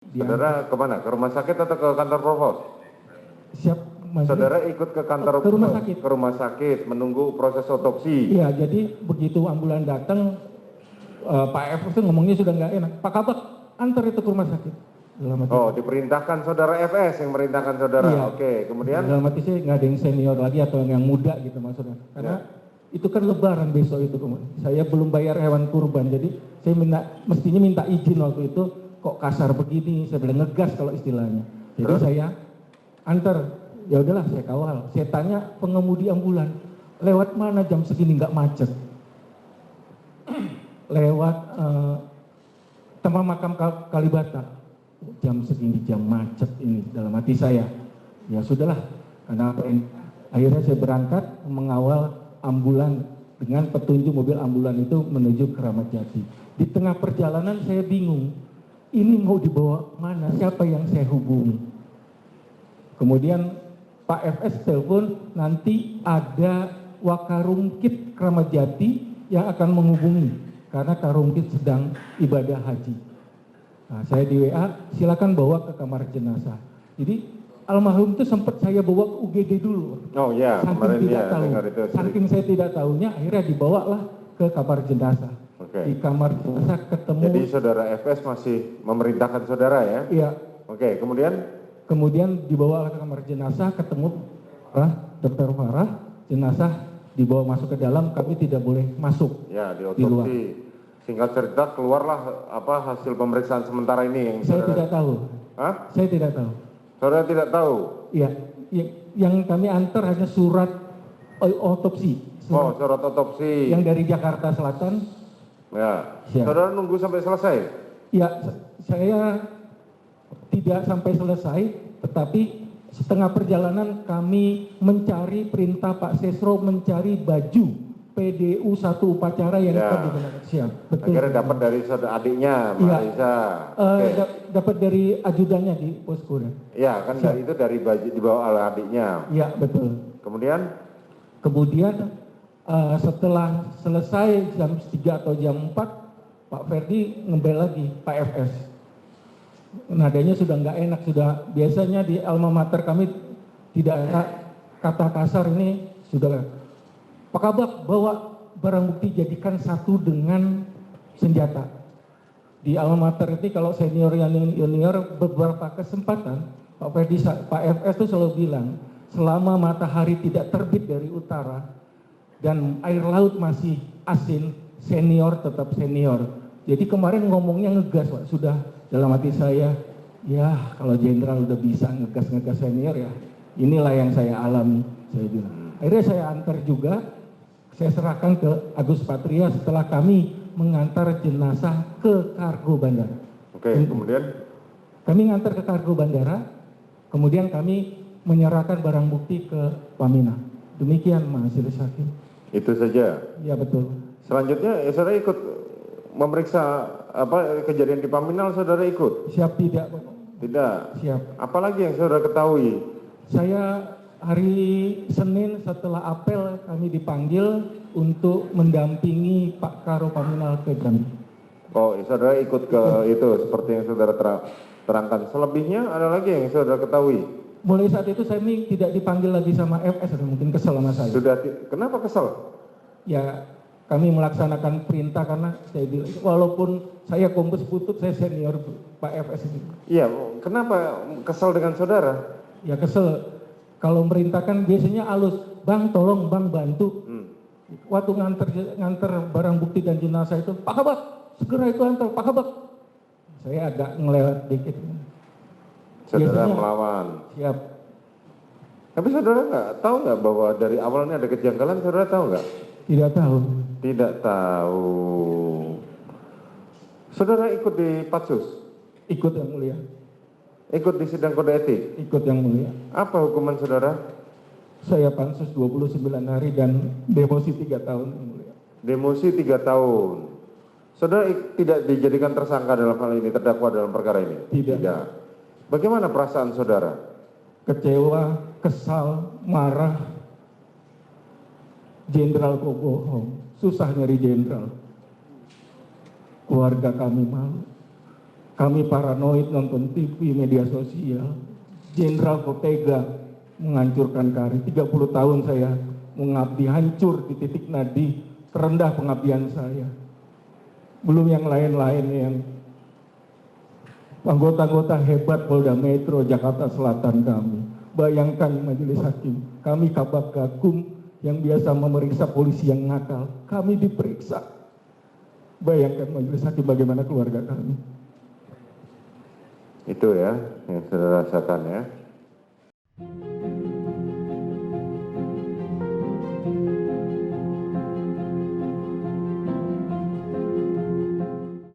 Saudara kemana? Ke rumah sakit atau ke kantor provos? Siap, Mas. Saudara ikut ke kantor Ke rumah sakit. Ke rumah sakit menunggu proses otopsi. Iya, jadi begitu ambulan datang, Pak F itu ngomongnya sudah nggak enak. Pak Kabak, antar itu ke rumah sakit. Oh, diperintahkan saudara FS yang merintahkan saudara. Iya. Oke, kemudian? Dalam arti sih nggak ada yang senior lagi atau yang muda gitu maksudnya. Karena itu kan lebaran besok itu. Saya belum bayar hewan kurban, jadi saya mestinya minta izin waktu itu. Kok kasar begini, saya bilang ngegas kalau istilahnya. Jadi terus? saya antar, ya udahlah saya kawal. Saya tanya pengemudi ambulan, lewat mana jam segini nggak macet? Lewat tempat makam Kalibata. Jam segini jam macet ini dalam hati saya. Ya sudahlah, karena akhirnya saya berangkat mengawal ambulan dengan petunjuk mobil ambulan itu menuju Keramat Jati. Di tengah perjalanan saya bingung, ini mau dibawa mana, siapa yang saya hubungi. Kemudian Pak FS telepon, nanti ada Wakarungkit Keramat Jati yang akan menghubungi, karena Karungkit sedang ibadah haji. Nah, saya di WA, silakan bawa ke kamar jenazah. Jadi almarhum itu sempat saya bawa ke UGD dulu. Oh ya, saking tidak tahu. itu. Saking saya tidak tahunya, akhirnya dibawalah ke kamar jenazah. Oke. Di kamar jenazah ketemu. Jadi saudara FS masih memerintahkan saudara ya? Iya. Oke, kemudian? Kemudian dibawa ke kamar jenazah, ketemu Dokter Farah, jenazah dibawa masuk ke dalam, kami tidak boleh masuk. Ya, di di luar. otopsi. Singkat cerita keluarlah apa hasil pemeriksaan sementara ini yang Saya saudara... tidak tahu. Hah? Saya tidak tahu. Saudara tidak tahu? Iya, yang kami antar hanya surat otopsi. Surat otopsi. Yang dari Jakarta Selatan. Ya. Ya. Saudara nunggu sampai selesai? Ya, saya tidak sampai selesai, tetapi setengah perjalanan kami mencari perintah Pak Sesro mencari baju PDU satu upacara yang akan digunakan. Siap, betul. Akhirnya dapat dari saudara adiknya, Marisa. Dapat dari ajudannya di posko. Iya, kan dari itu dari baju dibawa oleh adiknya. Iya, betul. Kemudian setelah selesai jam 3 atau jam 4, Pak Ferdi ngebel lagi Pak FS. Nadanya sudah nggak enak, sudah biasanya di alma mater kami tidak ada kata kasar, ini sudah. Pak Kabak bawa barang bukti jadikan satu dengan senjata. Di alma mater itu kalau senior yang junior beberapa kesempatan Pak Ferdi, Pak FS itu selalu bilang, selama matahari tidak terbit dari utara dan air laut masih asin, senior tetap senior. Jadi kemarin ngomongnya ngegas, Pak. Sudah dalam hati saya, ya kalau jenderal udah bisa ngegas senior ya, inilah yang saya alami, saya bilang. Akhirnya saya antar juga, saya serahkan ke Agus Patria setelah kami mengantar jenazah ke kargo bandara. Oke, kemudian? Kami ngantar ke kargo bandara, kemudian kami menyerahkan barang bukti ke Wamena. Demikian, Majelis Hakim. Itu saja? Ya, betul. Selanjutnya, saudara ikut memeriksa kejadian di Paminal, saudara ikut? Siap, tidak. Tidak? Siap. Apalagi yang saudara ketahui? Saya hari Senin setelah apel kami dipanggil untuk mendampingi Pak Karo Paminal ke Jambi. Oh, saudara ikut ke itu seperti yang saudara terangkan. Selebihnya ada lagi yang saudara ketahui? Mulai saat itu saya ini tidak dipanggil lagi sama FS, mungkin kesel sama saya. Kenapa kesel? Ya, kami melaksanakan perintah karena saya bilang, walaupun saya kombes putut, saya senior Pak FS ini. Iya, kenapa kesel dengan saudara? Ya kesel. Kalau merintahkan biasanya halus, Bang tolong Bang bantu. Waktu nganter barang bukti dan jenazah itu, Pak Kabak, segera itu antar, Pak Kabak. Saya agak ngelewat dikit. Saudara Biasanya, melawan. Siap. Tapi saudara tahu nggak bahwa dari awalnya ada kejanggalan, saudara tahu nggak? Tidak tahu. Tidak tahu. Saudara ikut di Patsus? Ikut yang mulia. Ikut di sidang kode etik? Ikut yang mulia. Apa hukuman saudara? Saya pansus 29 hari dan demosi 3 tahun yang mulia. Demosi 3 tahun. Saudara tidak dijadikan tersangka dalam hal ini, terdakwa dalam perkara ini? Tidak. Bagaimana perasaan saudara? Kecewa, kesal, marah. Jenderal kok bohong. Susah nyari jenderal. Keluarga kami malu. Kami paranoid nonton TV, media sosial. Jenderal kok tega menghancurkan karir. 30 tahun saya mengabdi, hancur di titik nadi terendah pengabdian saya. Belum yang lain-lain yang anggota-anggota hebat Polda Metro Jakarta Selatan kami. Bayangkan majelis hakim, kami Kabak Gakum yang biasa memeriksa polisi yang nakal, kami diperiksa. Bayangkan majelis hakim bagaimana keluarga kami. Itu ya yang saudara rasakan ya.